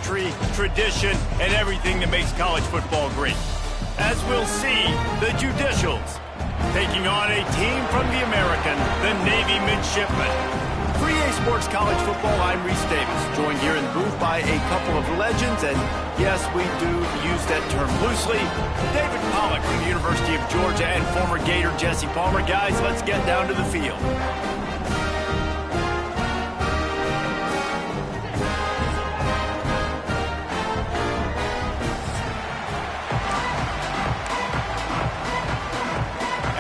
history, tradition, and everything that makes college football great. As we'll see, the Judicials taking on a team from the American, the Navy Midshipmen. For EA Sports College Football, I'm Reese Davis, joined here in the booth by a couple of legends, and yes, we do use that term loosely. David Pollack from the University of Georgia and former Gator Jesse Palmer. Guys, let's get down to the field.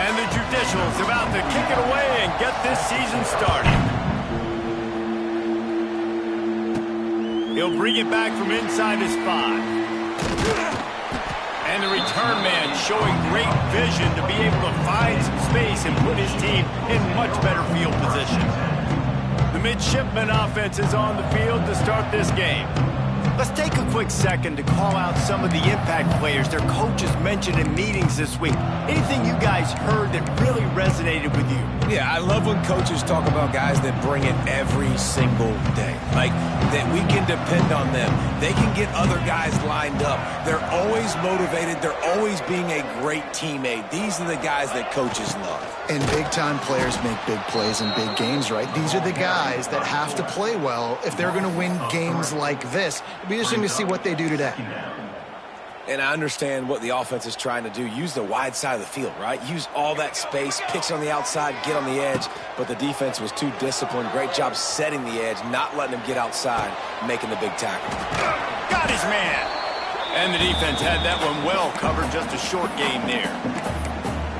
And the Judicials about to kick it away and get this season started. He'll bring it back from inside his 5. And the return man showing great vision to be able to find some space and put his team in much better field position. The Midshipman offense is on the field to start this game. Let's take a quick second to call out some of the impact players their coaches mentioned in meetings this week. Anything you guys heard that really resonated with you? Yeah, I love when coaches talk about guys that bring it every single day. Like, that we can depend on them. They can get other guys lined up. They're always motivated. They're always being a great teammate. These are the guys that coaches love. And big-time players make big plays in big games, right? These are the guys that have to play well if they're going to win games like this. It'll be interesting to see what they do today. And I understand what the offense is trying to do. Use the wide side of the field, right? Use all that space, pitch on the outside, get on the edge. But the defense was too disciplined. Great job setting the edge, not letting him get outside, making the big tackle. Got his man. And the defense had that one well covered. Just a short game there.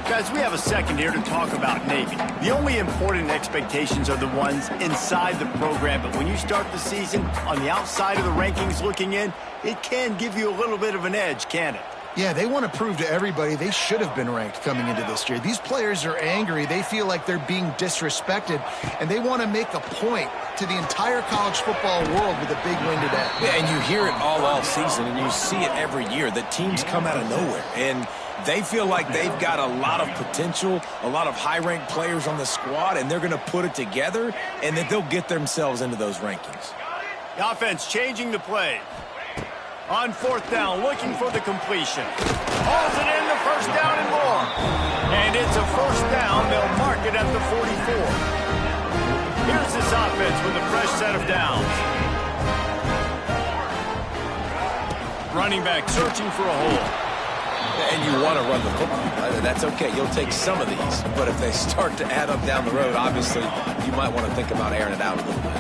Guys, we have a second here to talk about Navy. The only important expectations are the ones inside the program, but when you start the season on the outside of the rankings looking in, it can give you a little bit of an edge, can it? Yeah, they want to prove to everybody they should have been ranked coming into this year. These players are angry. They feel like they're being disrespected, and they want to make a point to the entire college football world with a big win today. Yeah, and you hear it all season, and you see it every year. The teams come out of nowhere, and they feel like they've got a lot of potential, a lot of high-ranked players on the squad, and they're going to put it together, and that they'll get themselves into those rankings. The offense changing the play. On 4th down, looking for the completion. Hauls it in, the first down and more. And it's a first down. They'll mark it at the 44. Here's this offense with a fresh set of downs. Running back searching for a hole. And you want to run the football. That's okay. You'll take some of these. But if they start to add up down the road, obviously, you might want to think about airing it out a little bit.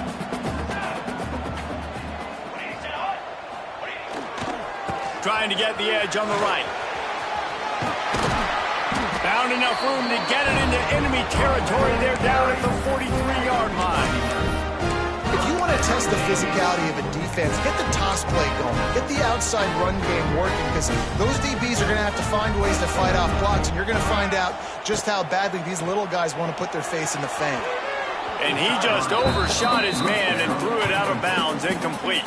Trying to get the edge on the right. Found enough room to get it into enemy territory. They're down at the 43-yard line. If you want to test the physicality of a defense, get the toss play going. Get the outside run game working, because those DBs are going to have to find ways to fight off blocks, and you're going to find out just how badly these little guys want to put their face in the fan. And he just overshot his man and threw it out of bounds, incomplete.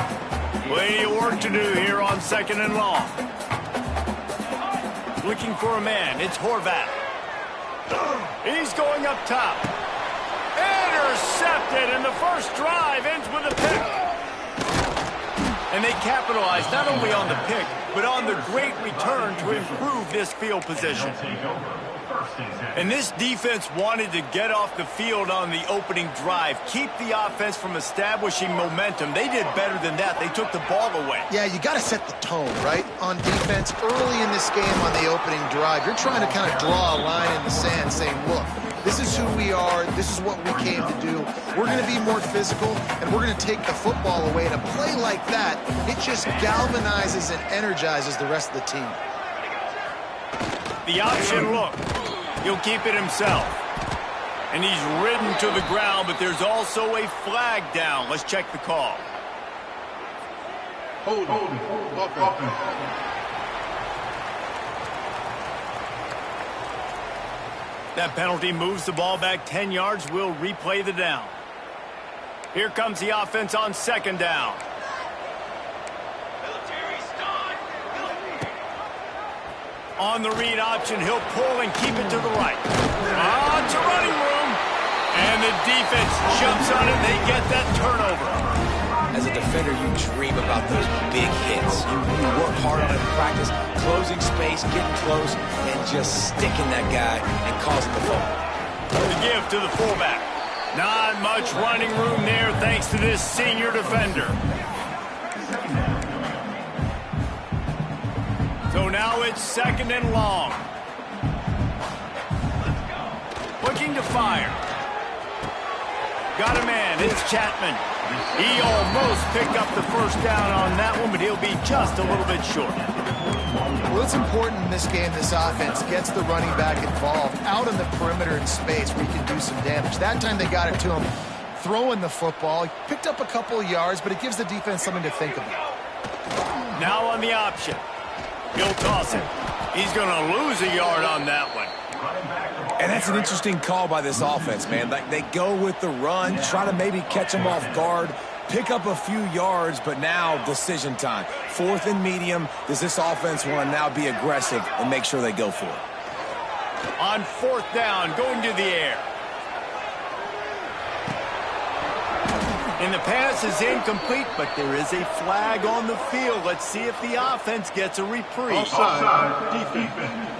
Plenty of work to do here on 2nd and long. Looking for a man. It's Horvath. He's going up top. Intercepted, and the first drive ends with a pick. And they capitalize not only on the pick, but on the great return to improve this field position. And this defense wanted to get off the field on the opening drive, keep the offense from establishing momentum. They did better than that. They took the ball away. Yeah, you got to set the tone, right? On defense, early in this game on the opening drive, you're trying to kind of draw a line in the sand saying, look, this is who we are. This is what we came to do. We're going to be more physical, and we're going to take the football away. And a play like that, it just galvanizes and energizes the rest of the team. The option look. He'll keep it himself. And he's ridden to the ground, but there's also a flag down. Let's check the call. Hold on. That penalty moves the ball back 10 yards. We'll replay the down. Here comes the offense on 2nd down. On the read option, he'll pull and keep it to the right. To running room. And the defense jumps on it. They get that turnover. As a defender, you dream about those we work hard on it in practice, closing space, getting close, and just sticking that guy and causing the fumble. The give to the fullback. Not much running room there thanks to this senior defender. So now it's 2nd and long. Looking to fire. Got a man. It's Chapman. He almost picked up the first down on that one, but he'll be just a little bit short. Well, it's important in this game, this offense gets the running back involved out on the perimeter in space where he can do some damage. That time they got it to him throwing the football. He picked up a couple of yards, but it gives the defense something to think about. Now on the option. He'll toss it. He's going to lose a yard on that one. And that's an interesting call by this offense, man. Like, they go with the run, try to maybe catch him off guard, pick up a few yards, but now decision time. 4th and medium. Does this offense want to now be aggressive and make sure they go for it? On 4th down, going to the air. And the pass is incomplete, but there is a flag on the field. Let's see if the offense gets a reprieve. Offside, defense.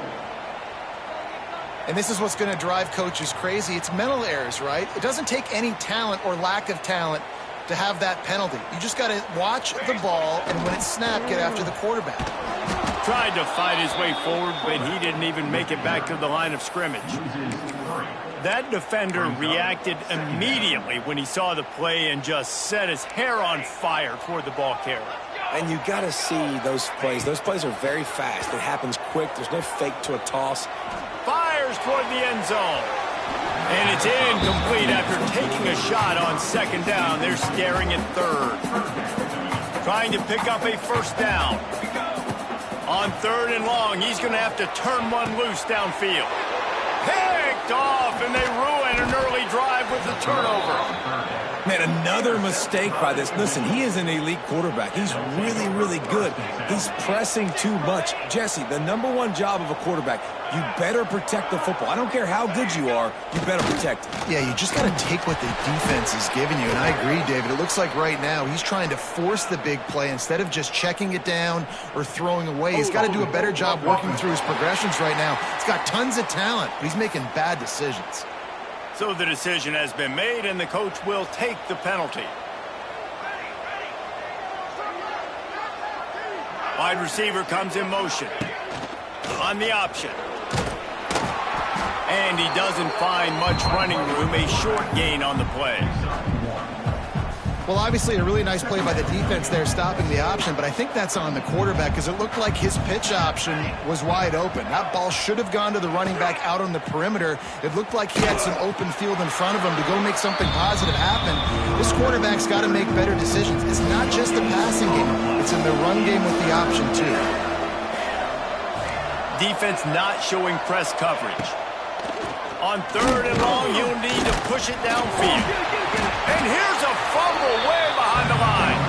And this is what's going to drive coaches crazy. It's mental errors, right? It doesn't take any talent or lack of talent to have that penalty. You just got to watch the ball, and when it's snapped, get after the quarterback. Tried to fight his way forward, but he didn't even make it back to the line of scrimmage. That defender reacted immediately when he saw the play and just set his hair on fire toward the ball carrier. And you got to see those plays. Those plays are very fast. It happens quick. There's no fake to a toss. Fires toward the end zone. And it's incomplete after taking a shot on 2nd down. They're staring at 3rd. Trying to pick up a first down. On 3rd and long, he's going to have to turn one loose downfield. Picked off, and they ruin an early drive with the turnover. Man, another mistake by this. Listen, he is an elite quarterback. He's really, really good. He's pressing too much. Jesse, the #1 job of a quarterback, you better protect the football. I don't care how good you are, you better protect it. Yeah, you just got to take what the defense is giving you. And I agree, David. It looks like right now he's trying to force the big play instead of just checking it down or throwing away. He's got to do a better job working through his progressions right now. He's got tons of talent, but he's making bad decisions. So the decision has been made, and the coach will take the penalty. Wide receiver comes in motion. On the option. And he doesn't find much running room. A short gain on the play. Well, obviously a really nice play by the defense there stopping the option, but I think that's on the quarterback because it looked like his pitch option was wide open. That ball should have gone to the running back out on the perimeter. It looked like he had some open field in front of him to go make something positive happen. This quarterback's got to make better decisions. It's not just the passing game. It's in the run game with the option, too. Defense not showing press coverage. On 3rd and long, he'll need to push it downfield. And here's a fumble way behind the line.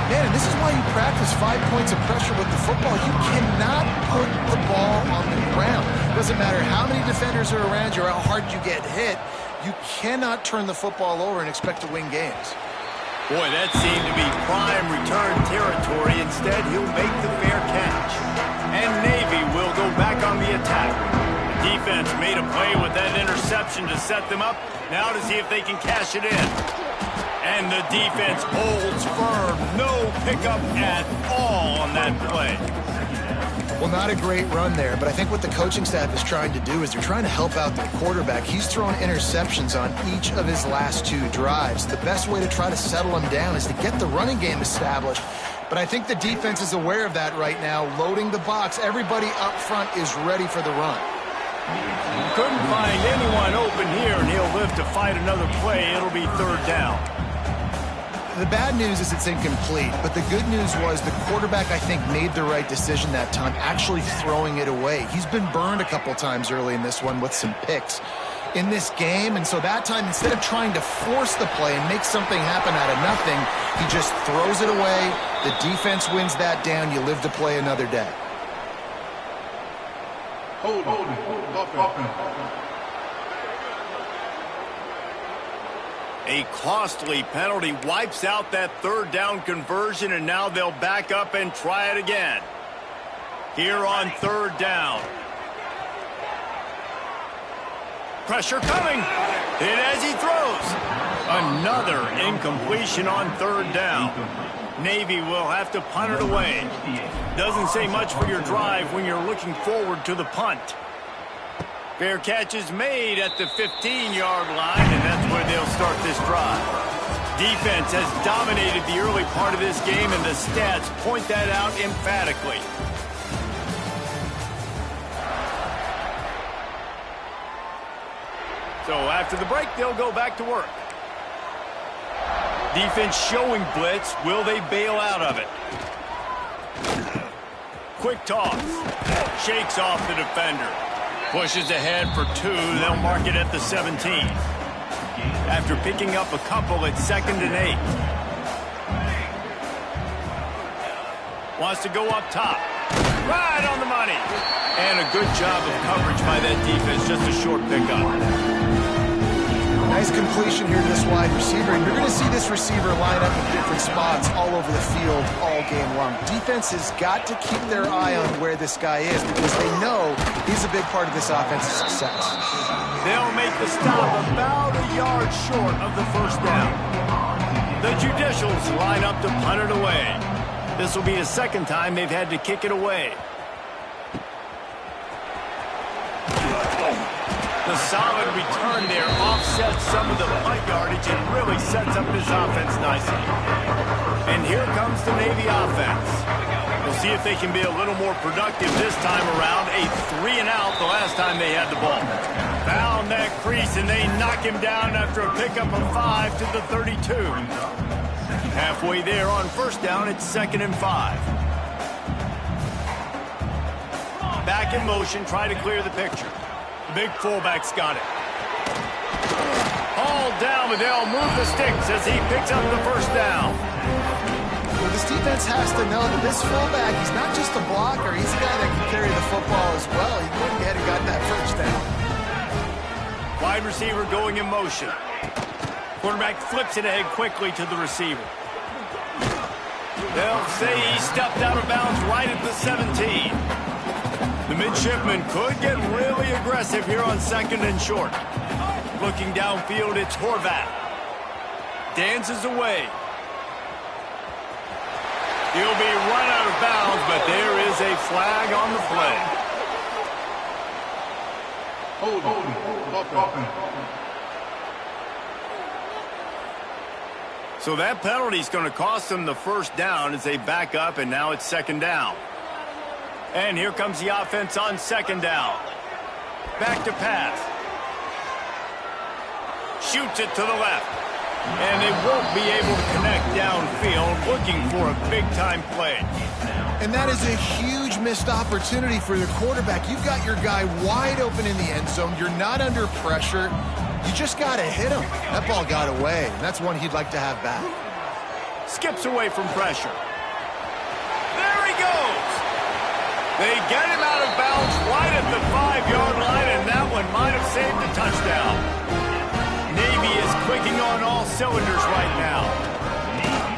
Man, and this is why you practice 5 points of pressure with the football. You cannot put the ball on the ground. Doesn't matter how many defenders are around you or how hard you get hit. You cannot turn the football over and expect to win games. Boy, that seemed to be prime return territory. Instead, he'll make the fair catch. And Navy will go back on the attack. Defense made a play with that interception to set them up. Now to see if they can cash it in. And the defense holds firm. No pickup at all on that play. Well, not a great run there, but I think what the coaching staff is trying to do is they're trying to help out the quarterback. He's thrown interceptions on each of his last 2 drives. The best way to try to settle him down is to get the running game established. But I think the defense is aware of that right now, loading the box. Everybody up front is ready for the run. Couldn't find anyone open here, and he'll live to fight another play. It'll be 3rd down. The bad news is it's incomplete, but the good news was the quarterback, I think, made the right decision that time, actually throwing it away. He's been burned a couple times early in this one with some picks in this game, and so that time, instead of trying to force the play and make something happen out of nothing, he just throws it away. The defense wins that down. You live to play another day. Hold offense. A costly penalty wipes out that third down conversion, and now they'll back up and try it again. Here on third down. Pressure coming. Hit as he throws. Another incompletion on third down. Navy will have to punt it away. Doesn't say much for your drive when you're looking forward to the punt. Fair catch is made at the 15-yard line, and that's where they'll start this drive. Defense has dominated the early part of this game, and the stats point that out emphatically. So after the break, they'll go back to work. Defense showing blitz. Will they bail out of it? Quick toss. Shakes off the defender. Pushes ahead for 2. They'll mark it at the 17. After picking up a couple at 2nd and 8. Wants to go up top. Right on the money. And a good job of coverage by that defense. Just a short pickup. Nice completion here to this wide receiver, and you're going to see this receiver line up in different spots all over the field all game long. Defense has got to keep their eye on where this guy is because they know he's a big part of this offense's success. They'll make the stop about a yard short of the first down. The Judicials line up to punt it away. This will be the second time they've had to kick it away. The solid return there offsets some of the punt yardage and really sets up this offense nicely. And here comes the Navy offense. We'll see if they can be a little more productive this time around. A 3-and-out the last time they had the ball. Found that crease, and they knock him down after a pickup of 5 to the 32. Halfway there on first down, it's 2nd and 5. Back in motion, try to clear the picture. Big fullback's got it. Hauled down, but they'll move the sticks as he picks up the first down. Well, this defense has to know that this fullback, he's not just a blocker. He's a guy that can carry the football as well. He went ahead and got that first down. Wide receiver going in motion. Quarterback flips it ahead quickly to the receiver. They'll say he stepped out of bounds right at the 17. The midshipman could get really aggressive here on 2nd and short. Looking downfield, it's Horvat. Dances away. He'll be run out of bounds, but there is a flag on the play. So that penalty is going to cost them the first down as they back up, and now it's 2nd down. And here comes the offense on 2nd down. Back to pass. Shoots it to the left. And they won't be able to connect downfield, looking for a big-time play. And that is a huge missed opportunity for the quarterback. You've got your guy wide open in the end zone. You're not under pressure. You just got to hit him. That ball got away, and that's one he'd like to have back. Skips away from pressure. There he goes. They get him out of bounds right at the 5-yard line, and that one might have saved a touchdown. Navy is clicking on all cylinders right now.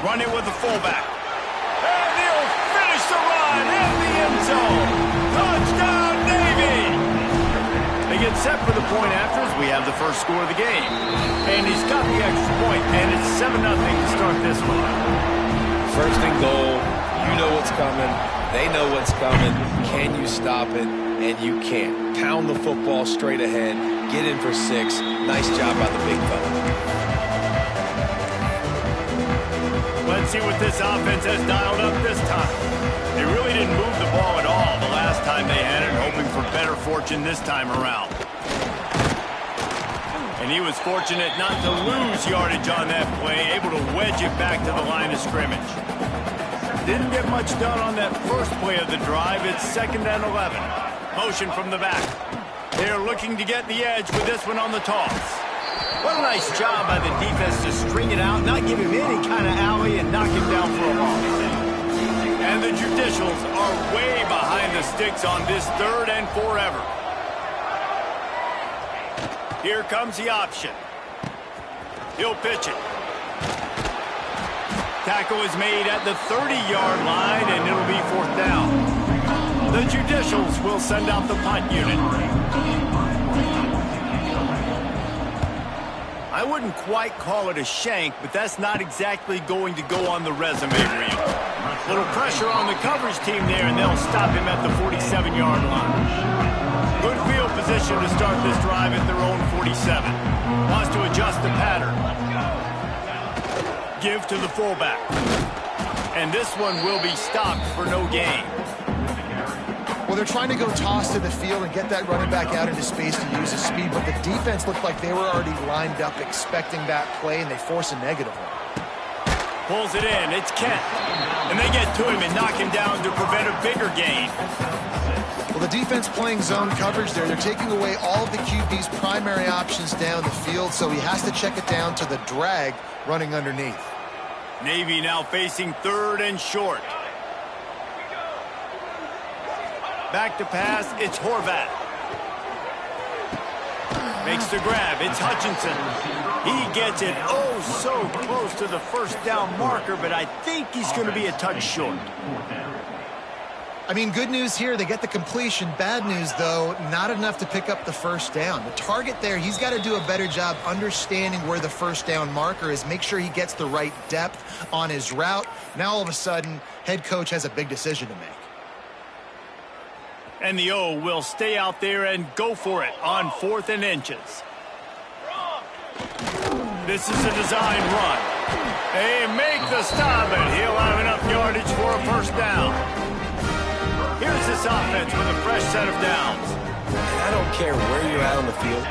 Run it with the fullback. And he'll finish the run in the end zone. Touchdown, Navy! They get set for the point after as we have the first score of the game. And he's got the extra point, and it's 7-0 to start this one. First and goal. You know what's coming. They know what's coming. Can you stop it? And you can't. Pound the football straight ahead. Get in for 6. Nice job by the big fella. Let's see what this offense has dialed up this time. They really didn't move the ball at all the last time they had it, hoping for better fortune this time around. And he was fortunate not to lose yardage on that play, able to wedge it back to the line of scrimmage. Didn't get much done on that first play of the drive. It's 2nd and 11. Motion from the back. They're looking to get the edge with this one on the toss. What a nice job by the defense to string it out, not give him any kind of alley, and knock him down for a loss. And the Judicials are way behind the sticks on this 3rd and forever. Here comes the option. He'll pitch it. Tackle is made at the 30-yard line, and it'll be 4th down. The Judicials will send out the punt unit. I wouldn't quite call it a shank, but that's not exactly going to go on the resume reel. Little pressure on the coverage team there, and they'll stop him at the 47-yard line. Good field position to start this drive at their own 47. Wants to adjust the pattern. Give to the fullback. And this one will be stopped for no gain. Well, they're trying to go toss to the field and get that running back out into space to use his speed, but the defense looked like they were already lined up expecting that play, and they force a negative one. Pulls it in. It's Kent. And they get to him and knock him down to prevent a bigger gain. Well, the defense playing zone coverage there. They're taking away all of the QB's primary options down the field, so he has to check it down to the drag running underneath. Navy now facing 3rd and short. Back to pass, it's Horvat. Makes the grab, it's Hutchinson. He gets it oh so close to the 1st down marker, but I think he's going to be a touch short. I mean, good news here, they get the completion. Bad news, though, not enough to pick up the 1st down. The target there, he's got to do a better job understanding where the 1st down marker is, make sure he gets the right depth on his route. Now, all of a sudden, head coach has a big decision to make. And the O will stay out there and go for it on 4th and inches. This is a design run. They make the stop, and he'll have enough yardage for a 1st down. Here's this offense with a fresh set of downs. And I don't care where you're at on the field.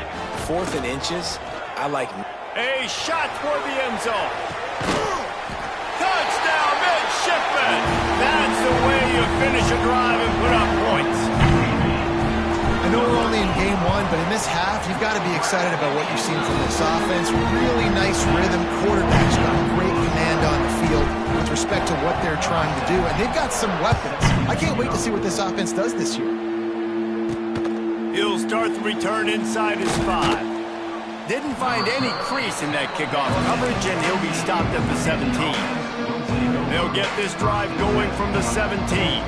4th and inches, I like... A shot toward the end zone. Touchdown, midshipman! That's the way you finish a drive and put up points. I know we're only in game 1, but in this half, you've got to be excited about what you've seen from this offense. Really nice rhythm. Quarterback's got great command on the field with respect to what they're trying to do, and they've got some weapons. I can't wait to see what this offense does this year. He'll start the return inside his 5. Didn't find any crease in that kickoff coverage, and he'll be stopped at the 17. They'll get this drive going from the 17.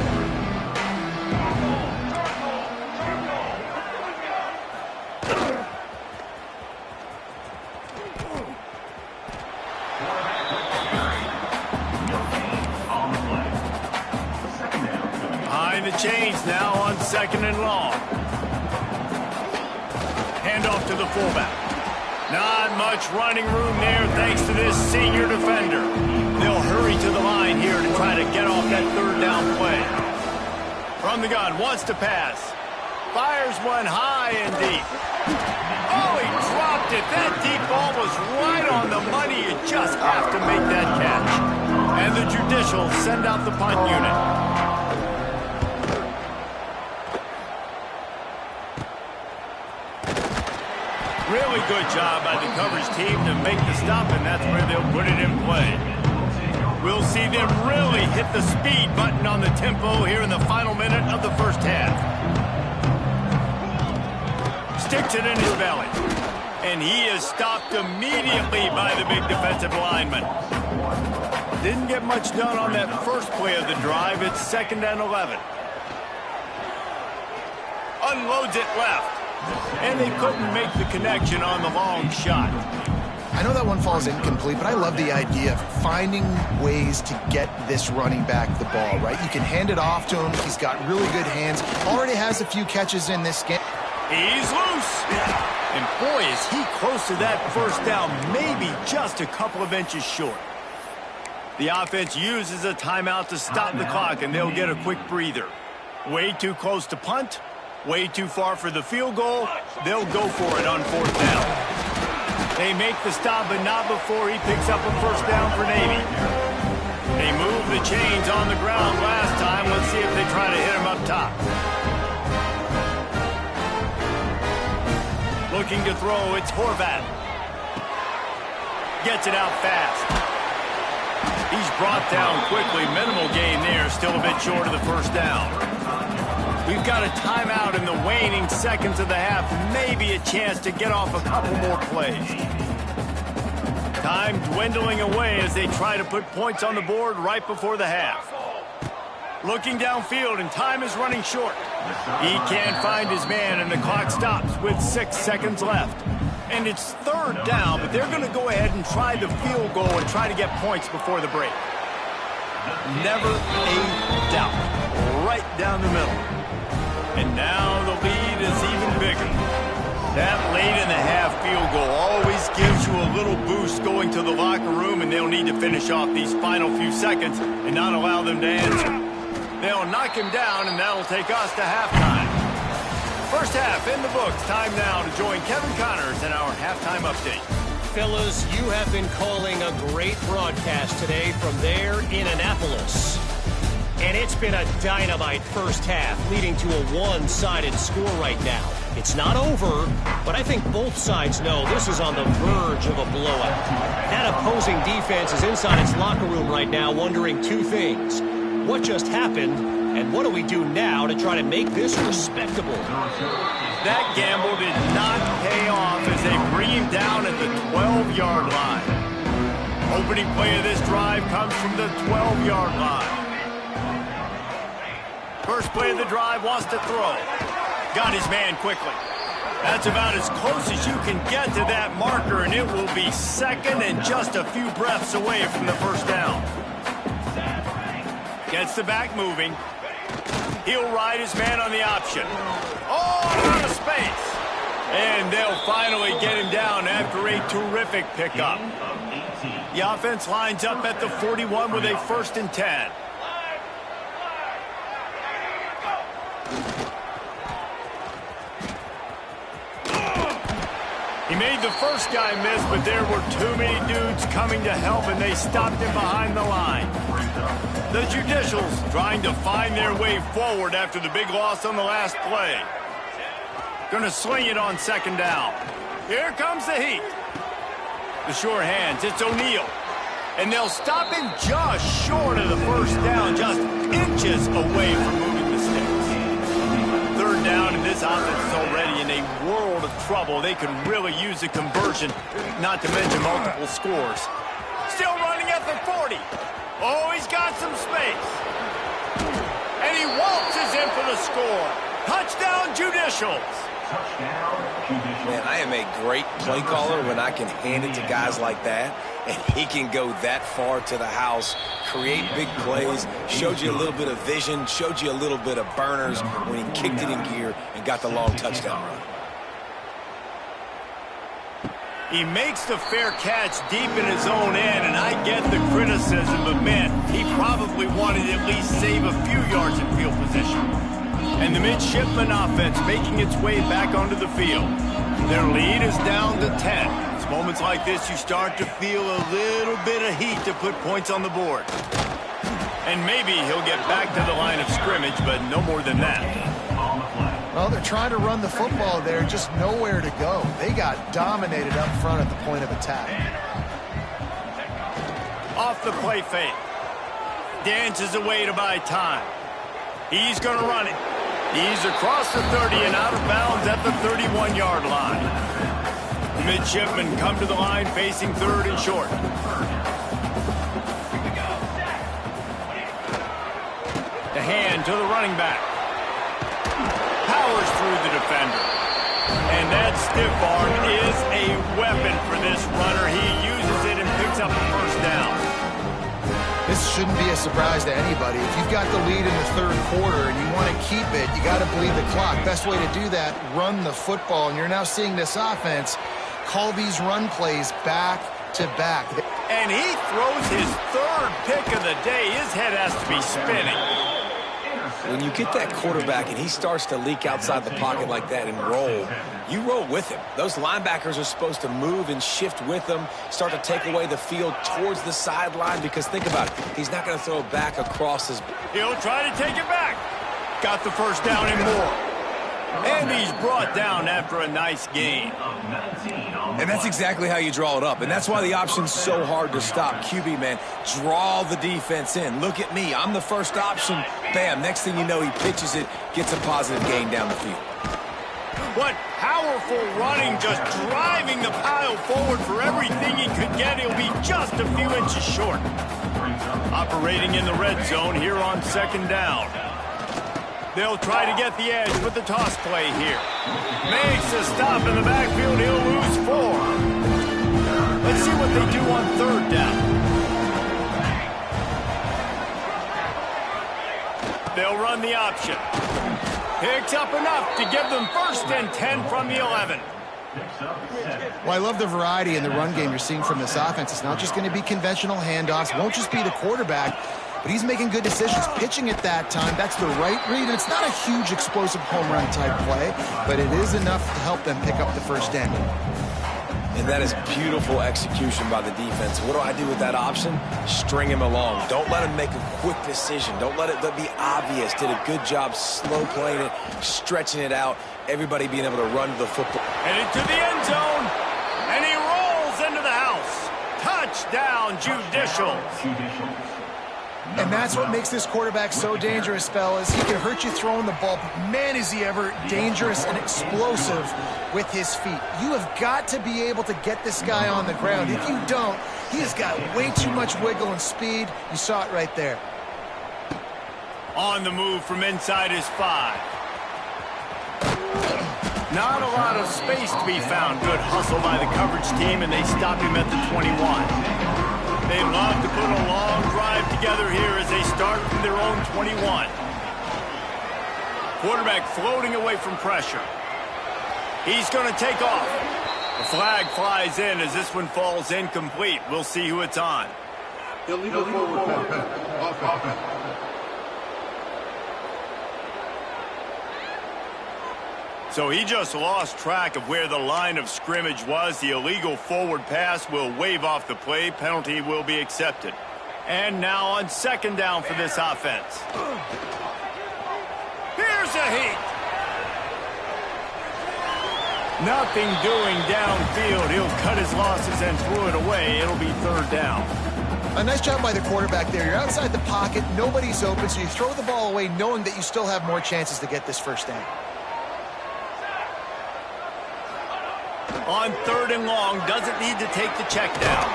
Behind the chains now on 2nd and long. Handoff to the fullback. Not much running room there thanks to this senior defender. They'll hurry to the line here to try to get off that 3rd down play. From the gun, wants to pass. Fires one high and deep. Oh, he dropped it. That deep ball was right on the money. You just have to make that catch. And the Judicials send out the punt unit. Really good job by the coverage team to make the stop, and that's where they'll put it in play. We'll see them really hit the speed button on the tempo here in the final minute of the 1st half. Sticks it in his belly. And he is stopped immediately by the big defensive lineman. Didn't get much done on that first play of the drive. It's 2nd and 11. Unloads it left. And they couldn't make the connection on the long shot. I know that one falls incomplete, but I love the idea of finding ways to get this running back the ball, right? You can hand it off to him. He's got really good hands. Already has a few catches in this game. He's loose. And boy, is he close to that 1st down, maybe just a couple of inches short. The offense uses a timeout to stop the clock, and they'll get a quick breather. Way too close to punt. Way too far for the field goal. They'll go for it on 4th down. They make the stop, but not before he picks up a 1st down for Navy. They moved the chains on the ground last time. Let's see if they try to hit him up top. Looking to throw, it's Horvat. Gets it out fast. He's brought down quickly. Minimal gain there, still a bit short of the 1st down. We've got a timeout in the waning seconds of the half. Maybe a chance to get off a couple more plays. Time dwindling away as they try to put points on the board right before the half. Looking downfield, and time is running short. He can't find his man, and the clock stops with 6 seconds left. And it's third down, but they're going to go ahead and try the field goal and try to get points before the break. Never a doubt. Right down the middle. And now the lead is even bigger. That late in the half field goal always gives you a little boost going to the locker room, and they'll need to finish off these final few seconds and not allow them to answer. They'll knock him down, and that'll take us to halftime. First half in the books. Time now to join Kevin Connors in our halftime update. Fellas, you have been calling a great broadcast today from there in Annapolis. And it's been a dynamite first half, leading to a one-sided score right now. It's not over, but I think both sides know this is on the verge of a blowout. That opposing defense is inside its locker room right now wondering two things. What just happened, and what do we do now to try to make this respectable? That gamble did not pay off as they bring him down at the 12-yard line. Opening play of this drive comes from the 12-yard line. First play of the drive, wants to throw. Got his man quickly. That's about as close as you can get to that marker, and it will be second and just a few breaths away from the first down. Gets the back moving. He'll ride his man on the option. Oh, out of space. And they'll finally get him down after a terrific pickup. The offense lines up at the 41 with a 1st and 10. He made the first guy miss, but there were too many dudes coming to help, and they stopped him behind the line. The Judicials trying to find their way forward after the big loss on the last play. Gonna sling it on 2nd down. Here comes the heat. The sure hands, it's O'Neal. And they'll stop him just short of the first down, just inches away from moving the sticks. 3rd down, and this offense is already in a world of trouble. They could really use a conversion, not to mention multiple scores. Still running at the 40. Oh, he's got some space. And he waltzes in for the score. Touchdown, Judicials. Man, I am a great play caller when I can hand it to guys like that, and he can go that far to the house, create big plays, showed you a little bit of vision, showed you a little bit of burners when he kicked it in gear and got the long touchdown run. He makes the fair catch deep in his own end, and I get the criticism, but man, he probably wanted to at least save a few yards in field position. And the midshipman offense making its way back onto the field. Their lead is down to 10. It's moments like this you start to feel a little bit of heat to put points on the board. And maybe he'll get back to the line of scrimmage, but no more than that. Well, they're trying to run the football there, just nowhere to go. They got dominated up front at the point of attack. Off the play fake. Dances away to buy time. He's going to run it. He's across the 30 and out of bounds at the 31-yard line. Midshipmen come to the line facing 3rd and short. The hand to the running back. Powers through the defender. And that stiff arm is a weapon for this runner. He uses it and picks up the first down. This shouldn't be a surprise to anybody. If you've got the lead in the 3rd quarter and you want to keep it, you got to bleed the clock. Best way to do that, run the football. And you're now seeing this offense call these run plays back to back. And he throws his 3rd pick of the day. His head has to be spinning. When you get that quarterback and he starts to leak outside the pocket like that and roll, you roll with him. Those linebackers are supposed to move and shift with him, start to take away the field towards the sideline, because think about it, he's not going to throw it back across his... He'll try to take it back. Got the first down and more. And he's brought down after a nice gain. And that's exactly how you draw it up. And that's why the option's so hard to stop. QB, man, draw the defense in. Look at me. I'm the first option. Bam. Next thing you know, he pitches it, gets a positive gain down the field. But how Powerful running, just driving the pile forward for everything he could get. He'll be just a few inches short. Operating in the red zone here on second down. They'll try to get the edge with the toss play here. Makes a stop in the backfield. He'll lose 4. Let's see what they do on third down. They'll run the option. Picks up enough to give them 1st and 10 from the 11. Well, I love the variety in the run game you're seeing from this offense. It's not just going to be conventional handoffs. Won't just be the quarterback, but he's making good decisions. Pitching at that time, that's the right read. And it's not a huge explosive home run type play, but it is enough to help them pick up the 1st down. And that is beautiful execution by the defense. What do I do with that option? String him along. Don't let him make a quick decision. Don't let it be obvious. Did a good job slow playing it, stretching it out, everybody being able to run to the football. Headed to the end zone, and he rolls into the house. Touchdown, Judicial. And that's what makes this quarterback so dangerous, fellas. He can hurt you throwing the ball, but man, is he ever dangerous and explosive with his feet. You have got to be able to get this guy on the ground. If you don't, he has got way too much wiggle and speed. You saw it right there. On the move from inside his 5. Not a lot of space to be found. Good hustle by the coverage team, and they stop him at the 21. They love to put a long drive together here as they start from their own 21. Quarterback floating away from pressure. He's going to take off. The flag flies in as this one falls incomplete. We'll see who it's on. Illegal forward offense. So he just lost track of where the line of scrimmage was. The illegal forward pass will wave off the play. Penalty will be accepted. And now on second down for this offense. Here's a heat. Nothing doing downfield. He'll cut his losses and throw it away. It'll be 3rd down. A nice job by the quarterback there. You're outside the pocket. Nobody's open, so you throw the ball away knowing that you still have more chances to get this 1st down. On 3rd and long, doesn't need to take the check down.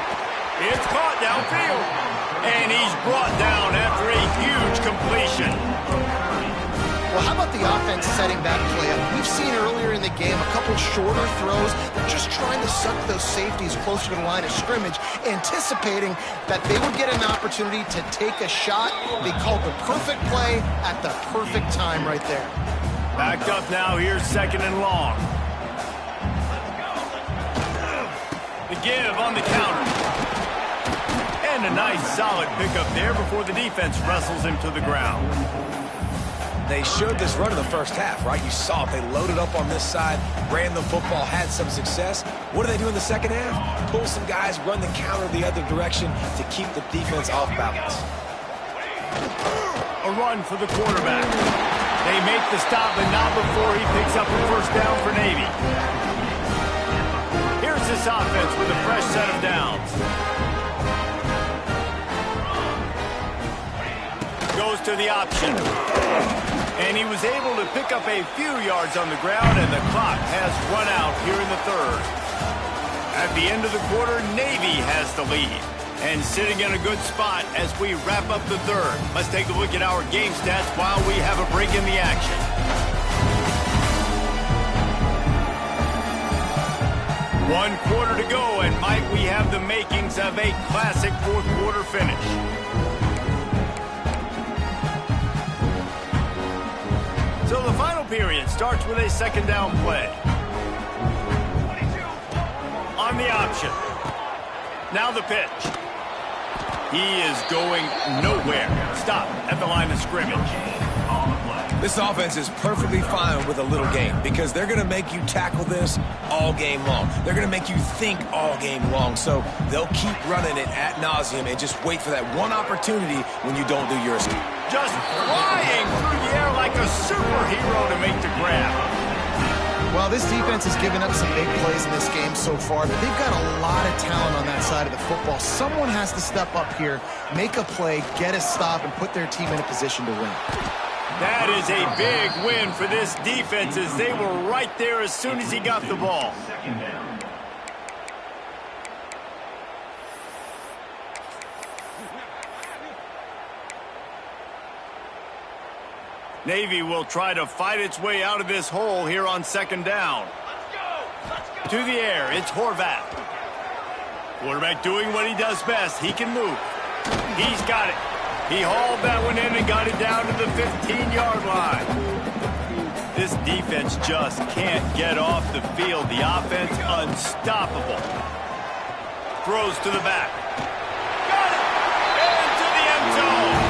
It's caught downfield. And he's brought down after a huge completion. Well, how about the offense setting that play up? We've seen earlier in the game a couple shorter throws. They're just trying to suck those safeties closer to the line of scrimmage, anticipating that they would get an opportunity to take a shot. They called the perfect play at the perfect time right there. Backed up now. Here's 2nd and long. The give on the counter. And a nice solid pickup there before the defense wrestles him to the ground. They showed this run in the 1st half, right? You saw it. They loaded up on this side, ran the football, had some success. What do they do in the 2nd half? Pull some guys, run the counter the other direction to keep the defense off balance. A run for the quarterback. They make the stop, but not before he picks up a 1st down for Navy. Here's this offense with a fresh set of downs. Goes to the option. And he was able to pick up a few yards on the ground, and the clock has run out here in the 3rd. At the end of the quarter, Navy has the lead. And sitting in a good spot as we wrap up the 3rd. Let's take a look at our game stats while we have a break in the action. One quarter to go, and might we have the makings of a classic 4th quarter finish. So the final period starts with a 2nd down play. On the option. Now the pitch. He is going nowhere. Stop at the line of scrimmage. This offense is perfectly fine with a little game because they're going to make you tackle this all game long. They're going to make you think all game long. So they'll keep running it ad nauseum and just wait for that one opportunity when you don't do yours. Just flying through the air like a superhero to make the grab. Well, this defense has given up some big plays in this game so far, but they've got a lot of talent on that side of the football. Someone has to step up here, make a play, get a stop, and put their team in a position to win. That is a big win for this defense as they were right there as soon as he got the ball. Navy will try to fight its way out of this hole here on second down. To the air, it's Horvath. Quarterback doing what he does best. He can move. He's got it. He hauled that one in and got it down to the 15-yard line. This defense just can't get off the field. The offense unstoppable. Throws to the back. Got it! Into the end zone.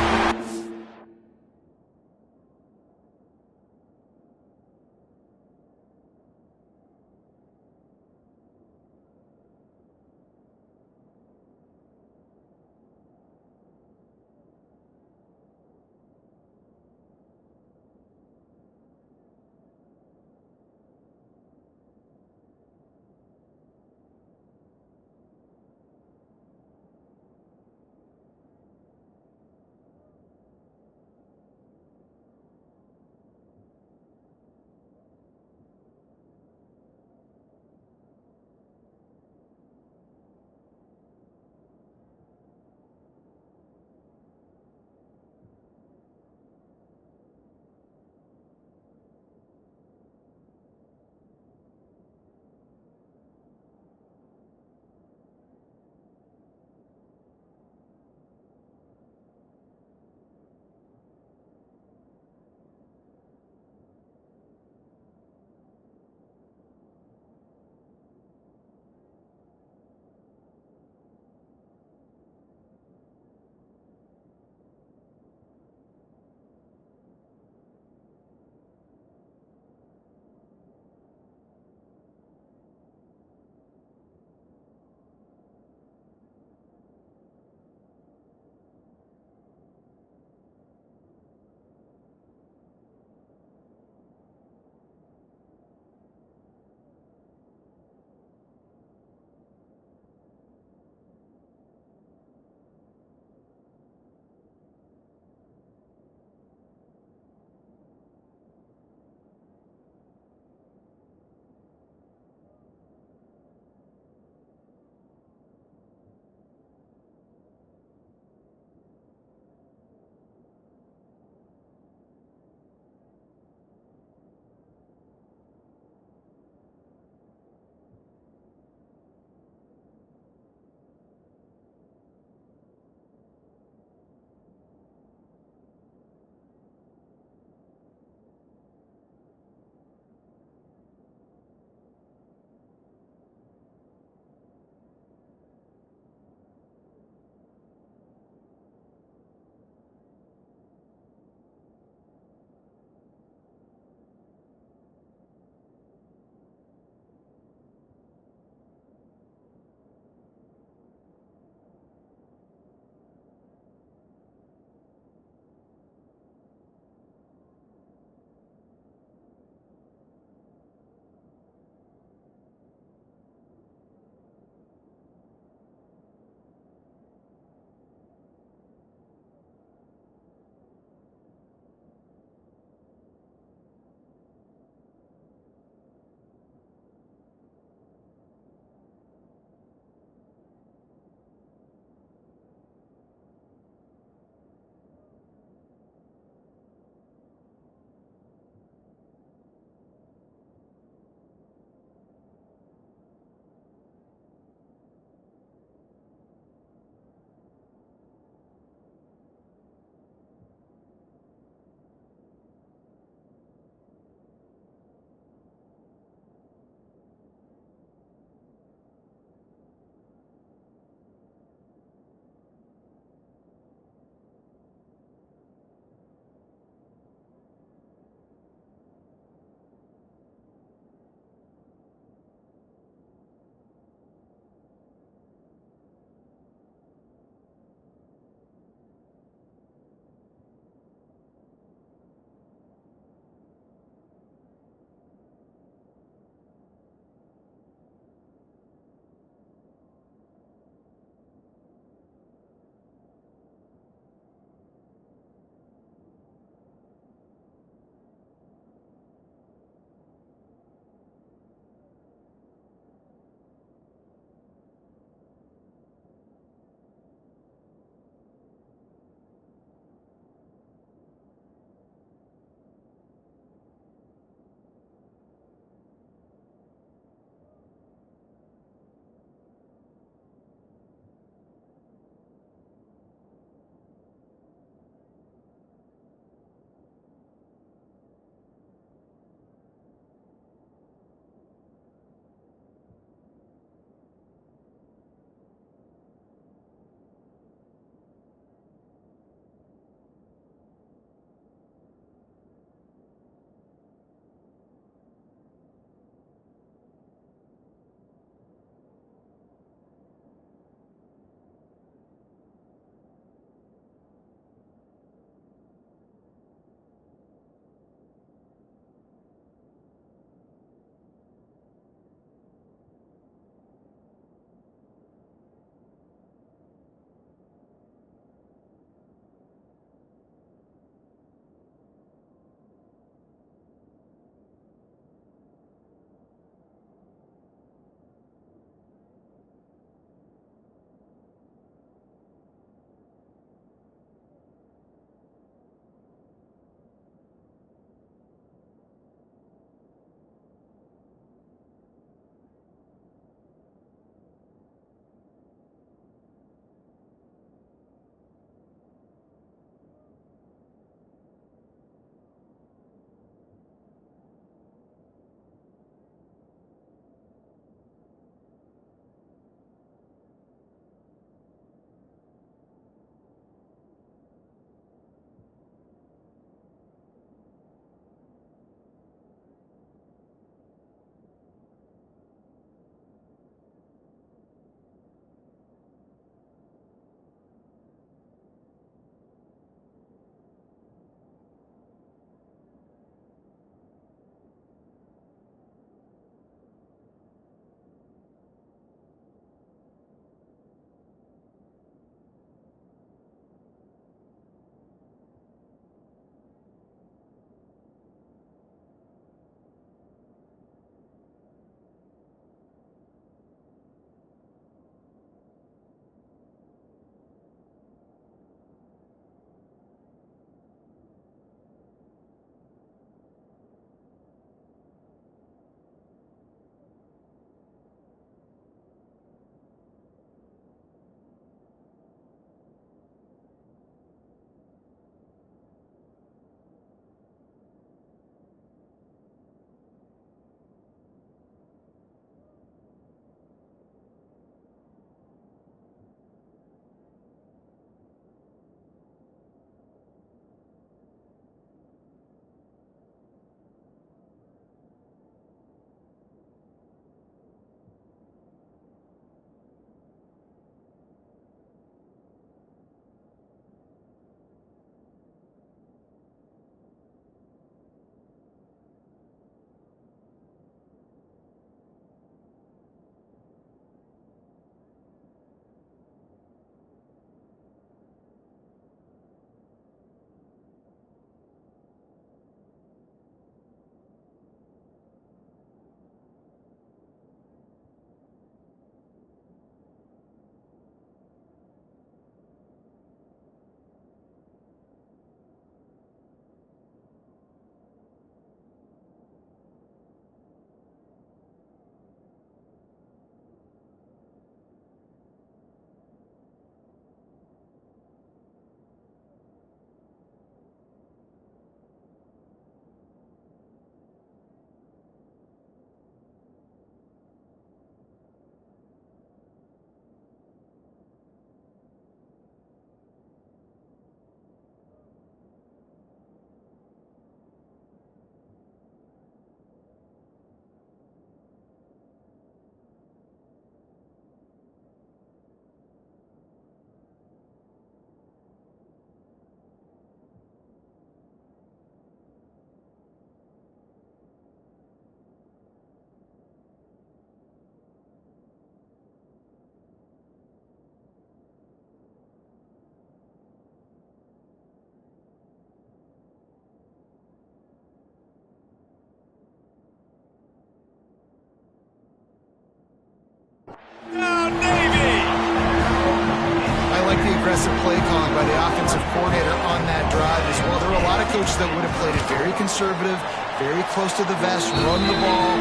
coaches that would have played it very conservative, very close to the vest, run the ball,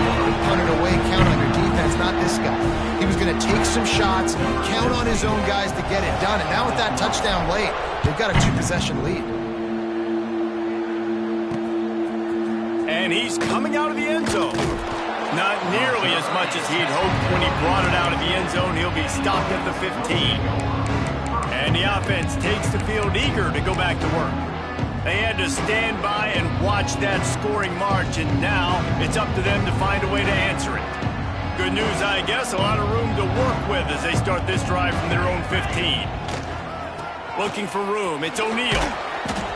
punt it away, count on your defense. Not this guy. He was going to take some shots, count on his own guys to get it done. And now with that touchdown late, they've got a 2-possession lead. And he's coming out of the end zone. Not nearly as much as he'd hoped when he brought it out of the end zone. He'll be stopped at the 15. And the offense takes the field eager to go back to work. They had to stand by and watch that scoring march, and now it's up to them to find a way to answer it. Good news, I guess, a lot of room to work with as they start this drive from their own 15. Looking for room, it's O'Neal.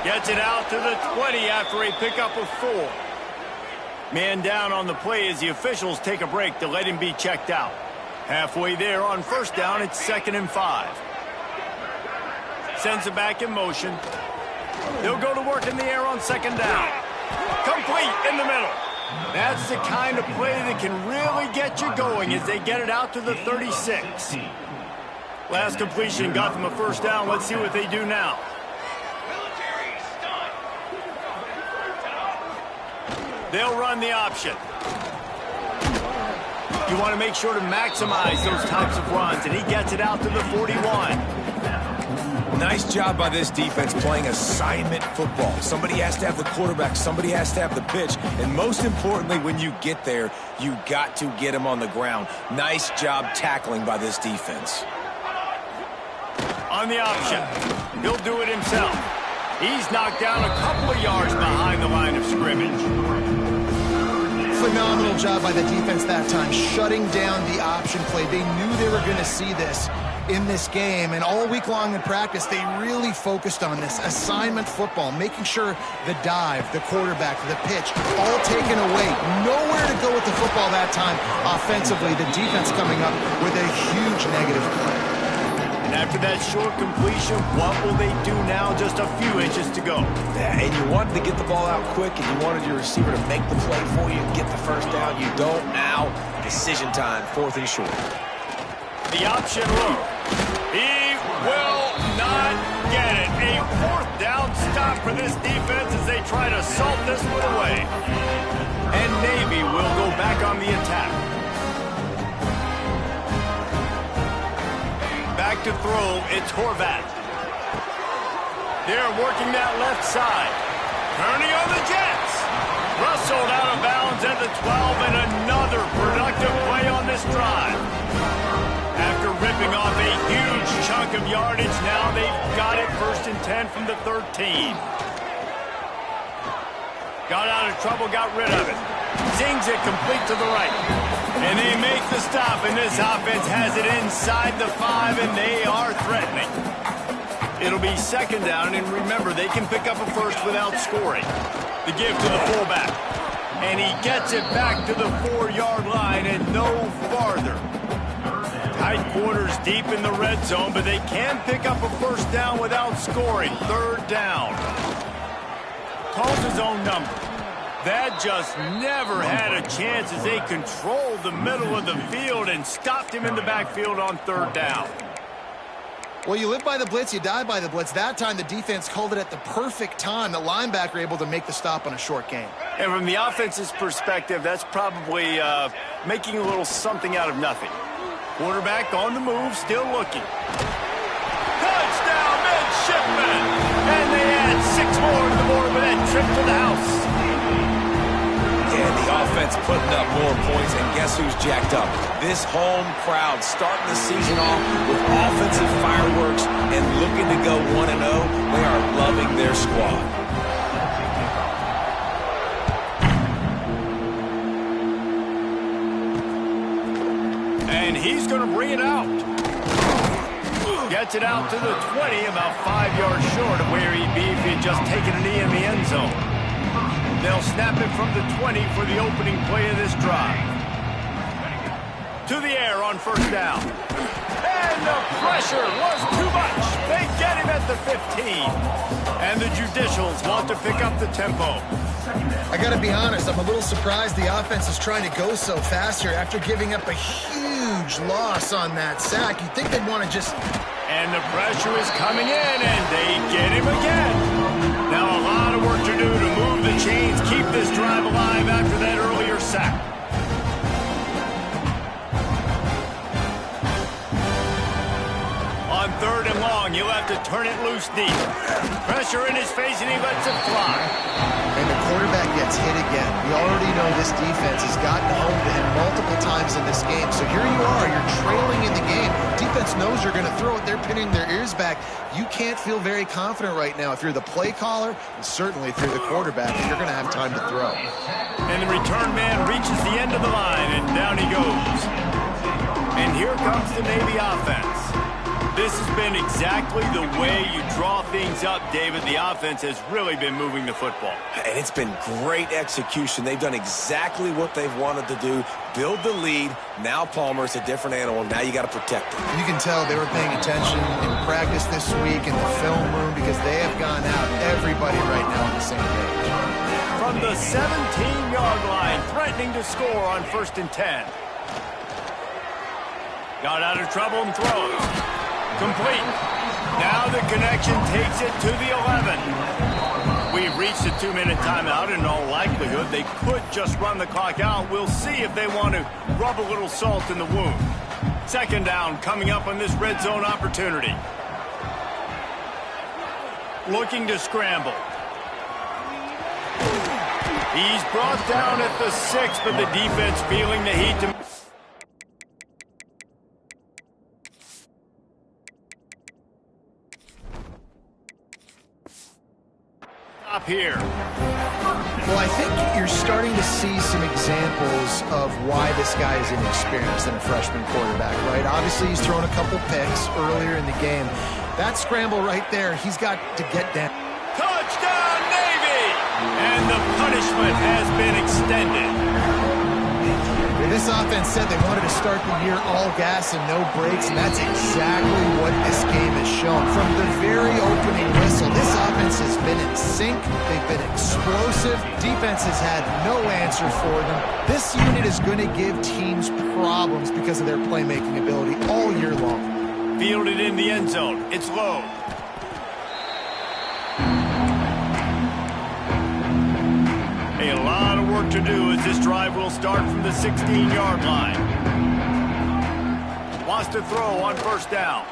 Gets it out to the 20 after a pickup of 4. Man down on the play as the officials take a break to let him be checked out. Halfway there on first down, it's 2nd and 5. Sends it back in motion. They'll go to work in the air on 2nd down. Complete in the middle. That's the kind of play that can really get you going as they get it out to the 36. Last completion got them a first down. Let's see what they do now. They'll run the option. You want to make sure to maximize those types of runs, and he gets it out to the 41. Nice job by this defense playing assignment football. Somebody has to have the quarterback, somebody has to have the pitch, and most importantly, when you get there, you got to get him on the ground. Nice job tackling by this defense. On the option, he'll do it himself. He's knocked down a couple of yards behind the line of scrimmage. Phenomenal job by the defense that time, shutting down the option play. They knew they were going to see this in this game, and all week long in practice, they really focused on this assignment football, making sure the dive, the quarterback, the pitch, all taken away. Nowhere to go with the football that time offensively. The defense coming up with a huge negative play. And after that short completion, what will they do now? Just a few inches to go. Yeah, and you wanted to get the ball out quick, and you wanted your receiver to make the play for you and get the first down. You don't now. Decision time, 4th and short. The option look. He will not get it. A 4th down stop for this defense as they try to salt this one away. And Navy will go back on the attack. Back to throw, it's Horvat. They're working that left side. Turning on the Jets. Rustled out of bounds at the 12, and another productive play on this drive. After ripping off a huge chunk of yardage, now they've got it 1st and 10 from the 13. Got out of trouble, got rid of it. Zings it complete to the right. And they make the stop, and this offense has it inside the 5, and they are threatening. It'll be 2nd down, and remember, they can pick up a first without scoring. The give to the fullback. And he gets it back to the 4-yard line and no farther. Tight quarters deep in the red zone, but they can pick up a first down without scoring. 3rd down. Calls his own number. That just never had a chance as they controlled the middle of the field and stopped him in the backfield on 3rd down. Well, you live by the blitz, you die by the blitz. That time, the defense called it at the perfect time. The linebacker able to make the stop on a short gain. And from the offense's perspective, that's probably making a little something out of nothing. Quarterback on the move, still looking. Touchdown, Midshipman! And they add 6 more to the board with that trip to the house. And the offense putting up more points, and guess who's jacked up? This home crowd starting the season off with offensive fireworks and looking to go 1-0. They are loving their squad. And he's going to bring it out. Gets it out to the 20, about 5 yards short of where he'd be if he had just taken a knee in the end zone. They'll snap it from the 20 for the opening play of this drive. To the air on 1st down. And the pressure was too much. They get him at the 15. And the Judicials want to pick up the tempo. I got to be honest, I'm a little surprised the offense is trying to go so fast here after giving up a huge loss on that sack. You'd think they'd want to just And the pressure is coming in, and they get him again. Now a lot of work to do to move the chains, keep this drive alive after that earlier sack. On 3rd and long, you'll have to turn it loose deep. Pressure in his face, and he lets it fly. And the quarterback gets hit again. We already know this defense has gotten home to him multiple times in this game. So here you are, you're trailing in the game. Defense knows you're going to throw it. They're pinning their ears back. You can't feel very confident right now if you're the play caller, and certainly if you're the quarterback, that you're going to have time to throw. And the return man reaches the end of the line, and down he goes. And here comes the Navy offense. This has been exactly the way you draw things up, David. The offense has really been moving the football. And it's been great execution. They've done exactly what they've wanted to do. Build the lead. Now Palmer's a different animal. Now you got to protect him. You can tell they were paying attention in practice this week in the film room because they have gone out, everybody right now on the same page. From the 17-yard line, threatening to score on 1st and 10. Got out of trouble and throws. Complete. Now the connection takes it to the 11. We've reached a 2-minute timeout. In all likelihood, they could just run the clock out. We'll see if they want to rub a little salt in the wound. 2nd down coming up on this red zone opportunity. Looking to scramble. He's brought down at the 6, but the defense feeling the heat to... Up here. Well, I think you're starting to see some examples of why this guy is inexperienced than a freshman quarterback, right? Obviously, he's thrown a couple picks earlier in the game. That scramble right there, he's got to get down. Touchdown, Navy! And the punishment has been extended. This offense said they wanted to start the year all gas and no brakes, and that's exactly what this game has shown. From the very opening whistle, this offense has been in sync. They've been explosive. Defense has had no answer for them. This unit is going to give teams problems because of their playmaking ability all year long. Fielded in the end zone. It's low. A lot of work to do as this drive will start from the 16-yard line. Wants to throw on 1st down.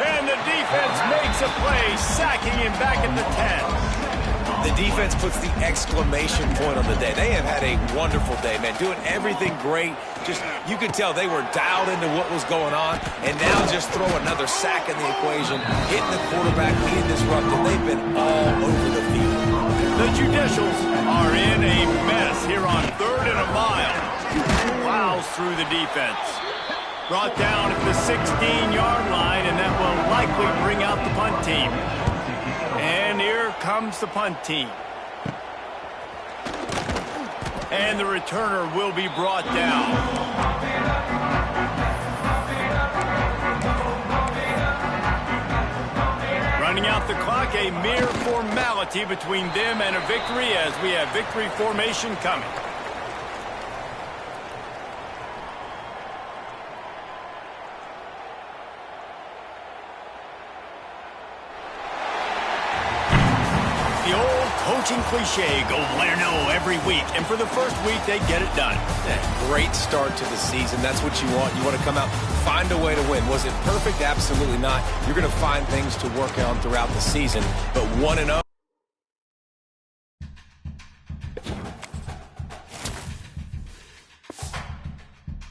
And the defense makes a play, sacking him back at the 10. The defense puts the exclamation point on the day. They have had a wonderful day, man. Doing everything great. Just, you could tell they were dialed into what was going on. And now just throw another sack in the equation. Hitting the quarterback, being disrupted. They've been all over the field. The Judicials are in a mess here on 3rd and a mile. Plows through the defense. Brought down at the 16-yard line, and that will likely bring out the punt team. And here comes the punt team. And the returner will be brought down. Running out the clock, a mere formality between them and a victory as we have victory formation coming. The old coaching cliche, go win or no every week. And for the first week, they get it done. Great start to the season. That's what you want. You want to come out, find a way to win. Was it perfect? Absolutely not. You're going to find things to work on throughout the season. But 1-0,